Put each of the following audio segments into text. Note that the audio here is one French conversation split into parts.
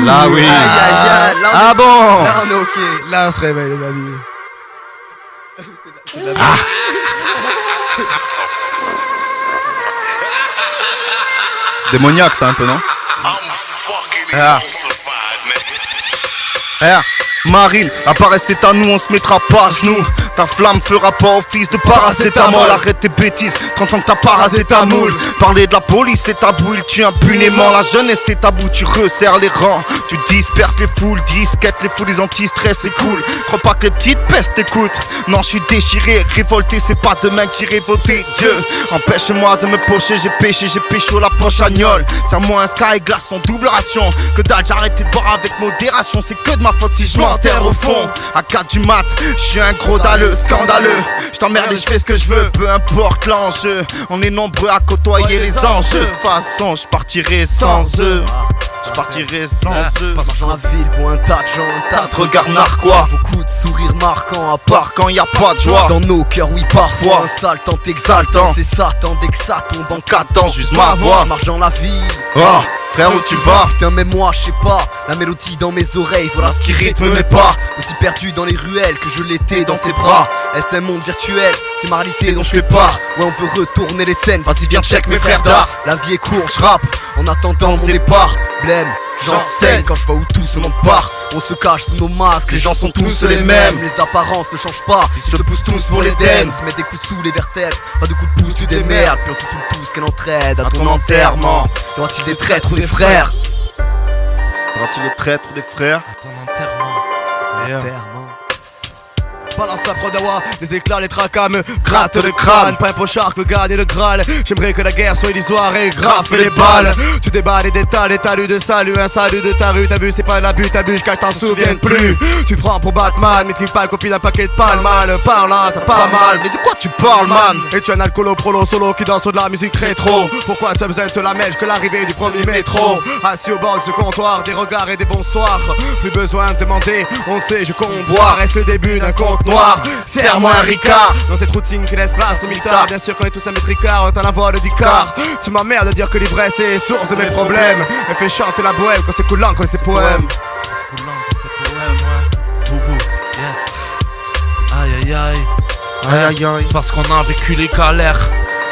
Là oui. Là, Ah bon. Là on est ok. Là on se réveille les amis. C'est démoniaque ça un peu, non? Marine, apparaît c'est à nous, on se mettra pas à genoux. Ta flamme fera pas office de paracétamol. Arrête tes bêtises, 30 ans que t'as paracétamol. Parler de la police c'est tabou, il tue impunément. La jeunesse c'est tabou, tu resserres les rangs. Tu disperses les foules, disquettes les foules, les anti-stress c'est cool. Crois pas que les petites pestes t'écoutent. Non je suis déchiré, révolté, c'est pas demain que j'irai voter Dieu. Empêche-moi de me pocher, j'ai péché la poche agnole. Serre-moi un sky glace en double ration. Que dalle, j'ai arrêté de boire avec modération. C'est que de ma faute si je m'enterre au fond. À 4 du mat, je suis un gros dalleux, scandaleux. Je t'emmerde et je fais ce que je veux, peu importe l'enjeu. On est nombreux à côtoyer les enjeux. De toute façon, je partirai sans eux. Je partirai sans eux. Marche dans la ville, pour un tas de gens, un tas de Regarde narquois, beaucoup de sourires marquants, à part part quand y a pas de joie. dans nos cœurs, oui parfois. Parfois. Un sale temps exaltant, c'est Satan dès que ça tombe en 4 ans, juste ma voix. Marche dans la vie. Oh, frère où tu vas? Putain mais moi je sais pas, la mélodie dans mes oreilles, voilà ce qui rythme mes pas. Aussi perdu dans les ruelles que je l'étais dans ses bras. Est-ce un monde virtuel? C'est ma réalité dont je fais part. Ouais on veut retourner les scènes, vas-y viens check mes frères d'art. La vie est courte, je rappe en attendant mon départ. Blême, j'enseigne quand je vois où tout ce monde part. On se cache sous nos masques, les gens sont tous les mêmes. Les apparences ne changent pas, ils se poussent tous pour les dents. Se mettent des coups sous les vertèbres, pas de coups de pouce, tu démerdes. Puis on se saoule tous, quelle entraide à ton enterrement. Y aura-t-il des traîtres ou des frères? Y aura-t-il des traîtres ou des frères? À ton enterrement. Balance la prodawa, les éclats, les tracas me grattent le crâne. Pas un pochard que gagner le Graal. J'aimerais que la guerre soit illusoire et graffe les balles. Tu débats les détails, les talus de salut, un salut de ta rue. T'as vu, c'est pas la but, t'abuses, car t'en souviennes plus. Tu prends pour Batman, mais tu pas le copie d'un paquet de palmes. Mal, parle là, c'est pas mal. Mais de quoi tu parles, man? Et tu es un alcoolo prolo solo qui danse de la musique rétro. Pourquoi ça besoin de la mèche que l'arrivée du premier métro? Assis au bord de ce comptoir, des regards et des bonsoirs. Plus besoin de demander, on sait, je compte boire. Reste le début d'un conte noir. Serre-moi un Ricard. Dans cette routine qui laisse place au mitard. Bien sûr qu'on est tous un métricard, on est à la voix de d'Icar. Tu m'emmerdes de dire que l'ivresse est source de mes problèmes. Elle fait chanter la bohème quand c'est coulant, quand c'est poème. Boubou, yes. Aïe aïe aïe. Aïe aïe aïe. Parce qu'on a vécu les galères.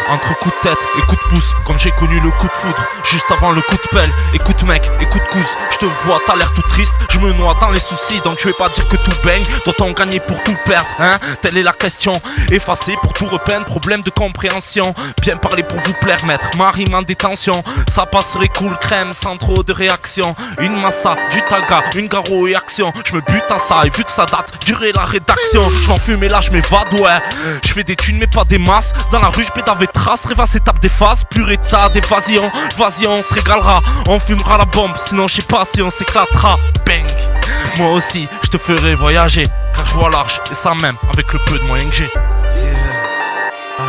Entre coup de tête et coup de pouce, comme j'ai connu le coup de foudre, juste avant le coup de pelle. Écoute mec, écoute cousse, je te vois, t'as l'air tout triste, je me noie dans les soucis, donc tu veux pas dire que tout baigne, doit-on gagner pour tout perdre, hein? Telle est la question, effacer pour tout repeindre, problème de compréhension, bien parler pour vous plaire, mettre ma rime en détention, ça passerait cool crème sans trop de réaction, une massa, du taga, une garo et action, je me bute à ça et vu que ça date, durer la rédaction, je m'en fume et là je m'évade, ouais, je fais des thunes mais pas des masses, dans la rue je pédave trace, rêvasse étape des phases, purée de ça, d'évasion, vas-y on se régalera, on fumera la bombe, sinon je sais pas si on s'éclatera, bang. Moi aussi, je te ferai voyager, car je vois large, et ça même, avec le peu de moyens que j'ai. Aïe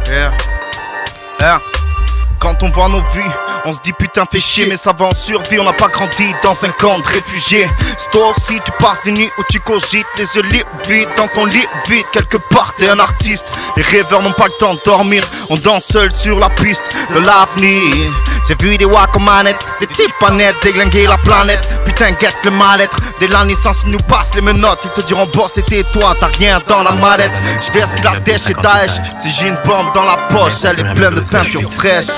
aïe aïe. Quand on voit nos vies, on se dit putain fais chier, mais ça va en survie, on n'a pas grandi dans un camp de réfugiés. C'est toi aussi, tu passes des nuits où tu cogites, les yeux libres vides, dans ton lit vide, quelque part t'es un artiste. Les rêveurs n'ont pas le temps de dormir, on danse seul sur la piste de l'avenir. J'ai vu des wacks en manette, des types pas nets, déglinguer la planète. Putain guette le mal-être, dès la naissance ils nous passent les menottes. Ils te diront boss c'était toi, t'as rien dans la mallette. Je vais à ce qu'il a Daesh et Daesh, si j'ai une bombe dans la poche, elle est pleine de peinture fraîche.